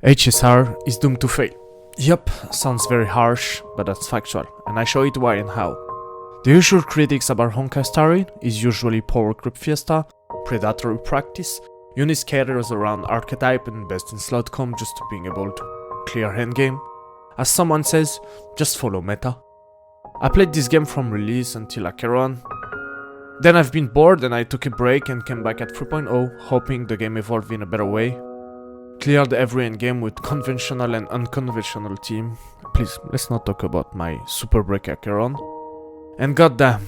HSR is doomed to fail. Yup, sounds very harsh, but that's factual, and I show it why and how. The usual critics about Honkai story is usually power creep fiesta, predatory practice, unit scaters around Archetype and best in slot comp just to being able to clear endgame. As someone says, just follow meta. I played this game from release until Acheron. Then I've been bored and I took a break and came back at 3.0, hoping the game evolved in a better way. Cleared every endgame with conventional and unconventional team. Please, let's not talk about my super break Acheron. And goddamn,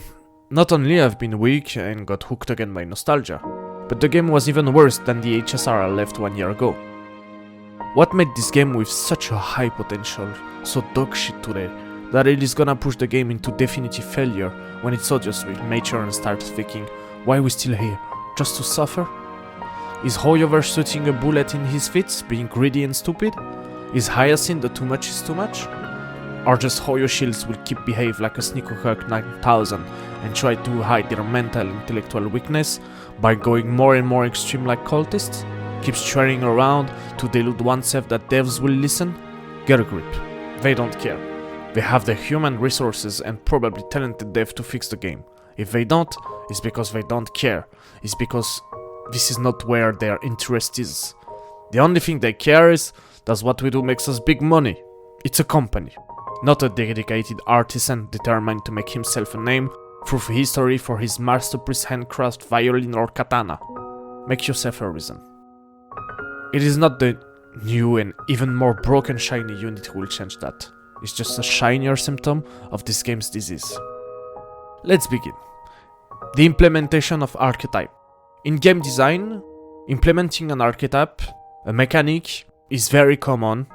not only I've been weak and got hooked again by nostalgia, but the game was even worse than the HSR I left 1 year ago. What made this game with such a high potential so dog shit today that it is gonna push the game into definitive failure when its audience will mature and start thinking, why we still here? Just to suffer? Is Hoyover shooting a bullet in his feet, being greedy and stupid? Is hyacine the too much is too much? Or just Hoyo shields will keep behave like a Sneakerhawk 9000 and try to hide their mental intellectual weakness by going more and more extreme like cultists? Keep straying around to delude oneself that devs will listen? Get a grip. They don't care. They have the human resources and probably talented dev to fix the game. If they don't, it's because they don't care. It's because this is not where their interest is. The only thing they care is, does what we do makes us big money? It's a company, not a dedicated artisan determined to make himself a name through history for his masterpiece handcraft violin or katana. Make yourself a reason. It is not the new and even more broken shiny unit who will change that. It's just a shinier symptom of this game's disease. Let's begin. The implementation of Archetype. In game design, implementing an archetype, a mechanic, is very common.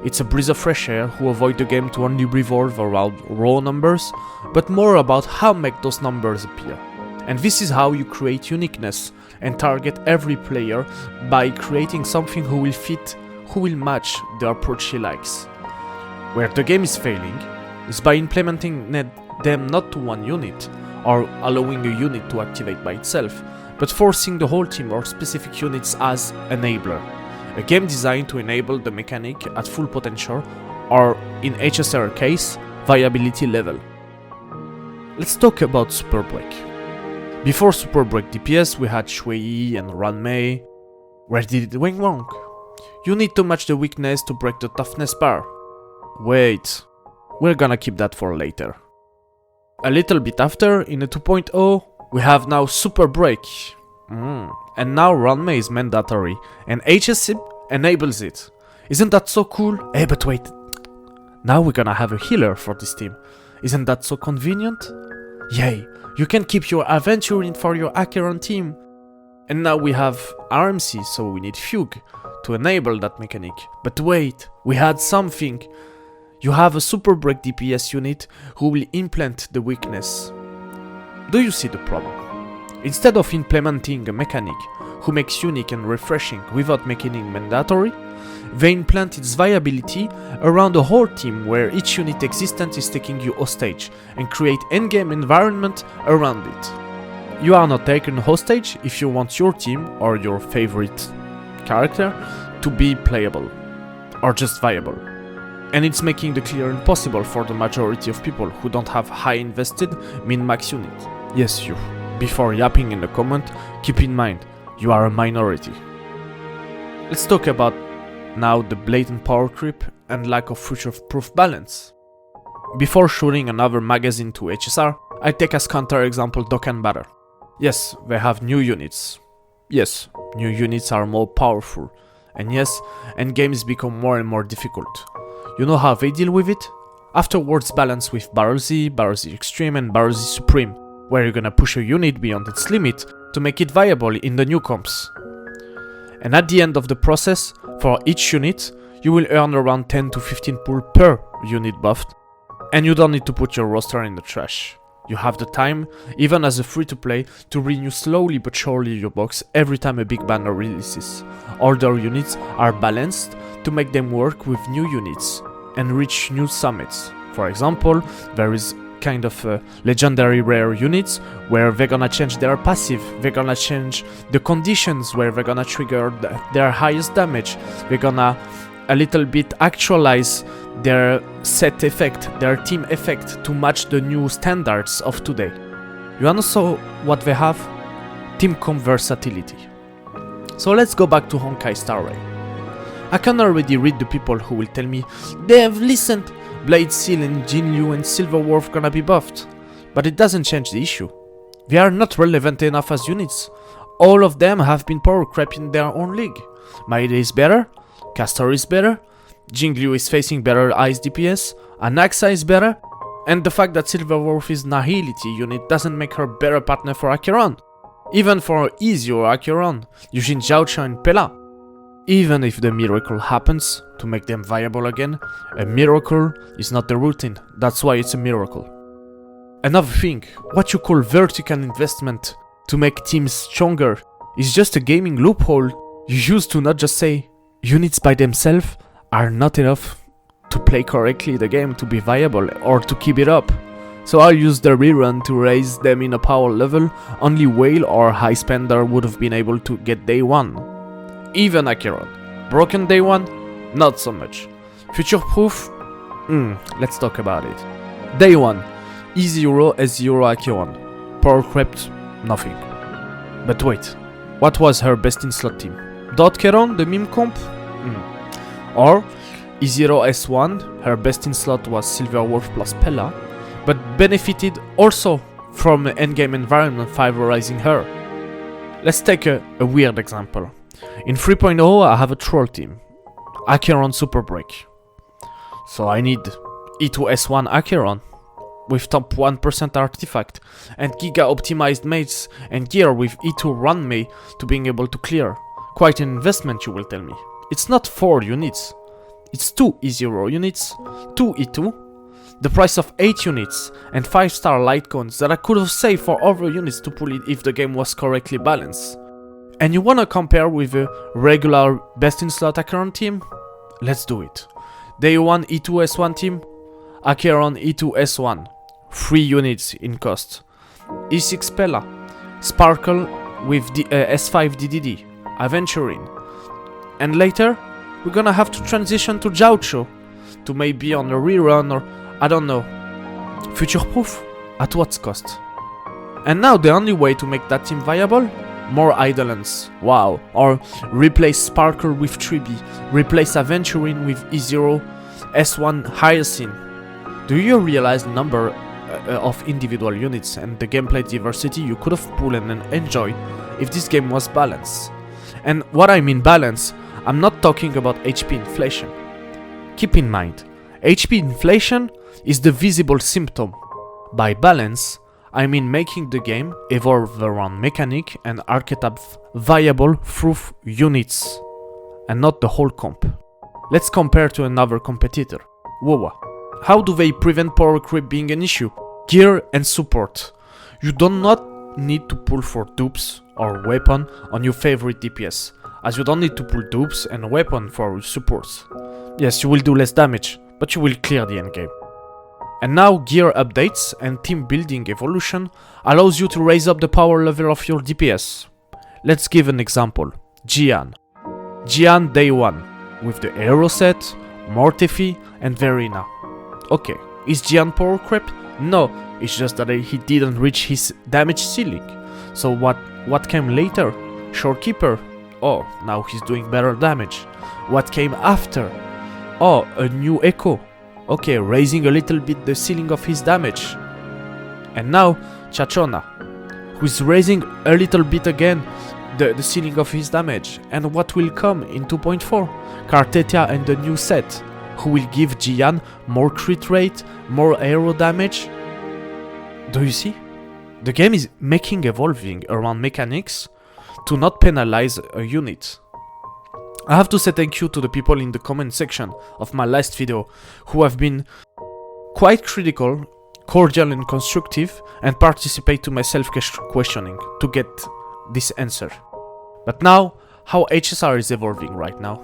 It's a breath of fresh air who avoid the game to only revolve around raw numbers, but more about how make those numbers appear. And this is how you create uniqueness and target every player by creating something who will fit, who will match the approach he likes. Where the game is failing is by implementing them not to one unit, or allowing a unit to activate by itself, but forcing the whole team or specific units as enabler. A game designed to enable the mechanic at full potential, or in HSR case, viability level. Let's talk about Super Break. Before Super Break DPS we had Shui and Ranmei. Where did it went wrong? You need to match the weakness to break the toughness bar. Wait, we're gonna keep that for later. A little bit after, in a 2.0, we have now Super Break. And now Ranmei is mandatory, and HSIP enables it. Isn't that so cool? Hey, but wait. Now we're gonna have a healer for this team. Isn't that so convenient? Yay, you can keep your Aventurine for your Acheron team. And now we have RMC, so we need Fugue to enable that mechanic. But wait, we had something. You have a Super Break DPS unit who will implant the weakness. Do you see the problem? Instead of implementing a mechanic who makes unique and refreshing without making it mandatory, they implant its viability around a whole team where each unit existence is taking you hostage and create endgame environment around it. You are not taken hostage if you want your team or your favorite character to be playable or just viable. And it's making the clear impossible for the majority of people who don't have high invested min-max unit. Yes, you. Before yapping in the comment, keep in mind, you are a minority. Let's talk about now the blatant power creep and lack of future-proof balance. Before shooting another magazine to HSR, I take as counterexample Dokkan Battle. Yes, they have new units. Yes, new units are more powerful. And yes, endgames become more and more difficult. You know how they deal with it? Afterwards balance with Battle Z Extreme and Battle Z Supreme, where you're gonna push a unit beyond its limit to make it viable in the new comps. And at the end of the process, for each unit, you will earn around 10 to 15 pull per unit buffed, and you don't need to put your roster in the trash. You have the time, even as a free-to-play, to renew slowly but surely your box every time a big banner releases. Older units are balanced to make them work with new units and reach new summits. For example, there is kind of legendary rare units where they're gonna change their passive, they're gonna change the conditions where they're gonna trigger their highest damage, they're gonna a little bit actualize their set effect, their team effect to match the new standards of today. You wanna know what they have? Team comp versatility. So let's go back to Honkai Star Rail. I can already read the people who will tell me they have listened, Blade Seal and Jinliu and Silverwolf gonna be buffed. But it doesn't change the issue. They are not relevant enough as units. All of them have been power crept in their own league. Maide is better, Castor is better, Jingliu is facing better ice DPS, Anaxa is better, and the fact that Silverwolf is Nihility unit doesn't make her a better partner for Acheron. Even for easier Acheron, using Jiaocha and Pela. Even if the miracle happens to make them viable again, a miracle is not the routine, that's why it's a miracle. Another thing, what you call vertical investment to make teams stronger is just a gaming loophole you use to not just say units by themselves are not enough to play correctly the game to be viable or to keep it up. So I'll use the rerun to raise them in a power level only Whale or High Spender would have been able to get day 1. Even Acheron. Broken day 1? Not so much. Future proof? Let's talk about it. Day 1. E0, S0 Acheron. Power crept? Nothing. But wait, what was her best in slot team? Dot Keron, the meme comp? Or E0 S1, her best in slot was Silverwolf plus Pella, but benefited also from an endgame environment favorizing her. Let's take a weird example. In 3.0 I have a troll team, Acheron Super Break. So I need E2 S1 Acheron with top 1% artifact and giga optimized mates and gear with E2 run May to being able to clear. Quite an investment, you will tell me. It's not 4 units, it's 2 E0 units, 2 E2, the price of 8 units and 5-star light cones that I could have saved for other units to pull it if the game was correctly balanced. And you wanna compare with a regular best in slot Acheron team? Let's do it. Day 1 E2 S1 team, Acheron E2 S1, 3 units in cost. E6 Pella, Sparkle with the S5 DDD, Aventurine. And later, we're gonna have to transition to Jiaocho, to maybe on a rerun or I don't know. Future proof? At what cost? And now the only way to make that team viable? More Eidolons, wow, or replace Sparkle with 3B, replace Aventurine with E0, S1 Hyacine. Do you realize the number of individual units and the gameplay diversity you could have pulled and enjoyed if this game was balanced? And what I mean balance, I'm not talking about HP inflation. Keep in mind, HP inflation is the visible symptom. By balance, I mean making the game evolve around mechanic and archetype viable through units, and not the whole comp. Let's compare to another competitor, WoW. How do they prevent power creep being an issue? Gear and support. You do not need to pull for dupes or weapon on your favorite DPS, as you don't need to pull dupes and weapon for supports. Yes, you will do less damage, but you will clear the endgame. And now gear updates and team building evolution allows you to raise up the power level of your DPS. Let's give an example. Jian. Jian day 1, with the Aero set, Mortefi and Verina. Okay, is Jian power creep? No, it's just that he didn't reach his damage ceiling. So what came later? Shorekeeper. Oh, now he's doing better damage. What came after? Oh, a new Echo. Okay, raising a little bit the ceiling of his damage. And now, Chachona, who's raising a little bit again the ceiling of his damage. And what will come in 2.4? Cartetia and the new set, who will give Jian more crit rate, more aero damage. Do you see? The game is evolving around mechanics to not penalize a unit. I have to say thank you to the people in the comment section of my last video who have been quite critical, cordial and constructive and participate to my self-questioning to get this answer. But now, how HSR is evolving right now?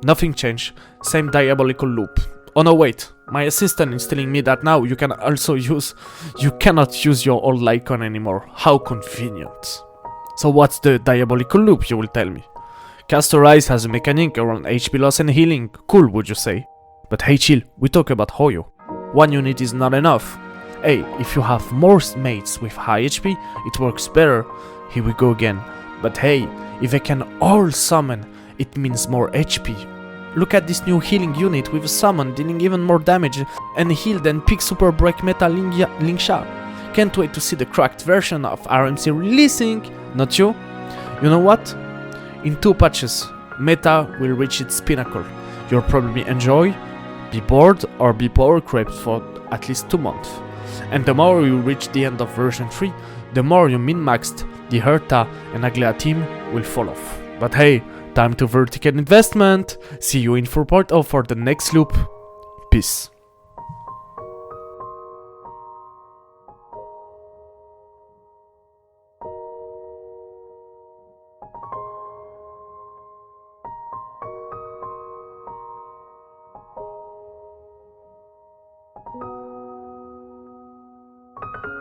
Nothing changed, same diabolical loop. Oh no wait, my assistant is telling me that now you cannot use your old icon anymore. How convenient. So what's the diabolical loop, you will tell me? Caster Eyes has a mechanic around HP loss and healing, cool would you say? But hey chill, we talk about Hoyo. One unit is not enough. Hey, if you have more mates with high HP, it works better. Here we go again. But hey, if they can all summon, it means more HP. Look at this new healing unit with a summon dealing even more damage and heal than Peak Super Break Meta Lingsha. Can't wait to see the cracked version of RMC releasing, not you? You know what? In 2 patches, Meta will reach its pinnacle. You'll probably enjoy, be bored or be power crept for at least 2 months. And the more you reach the end of version 3, the more you min-maxed, the Herta and Aglia team will fall off. But hey, time to vertical investment. See you in 4.0 for the next loop. Peace.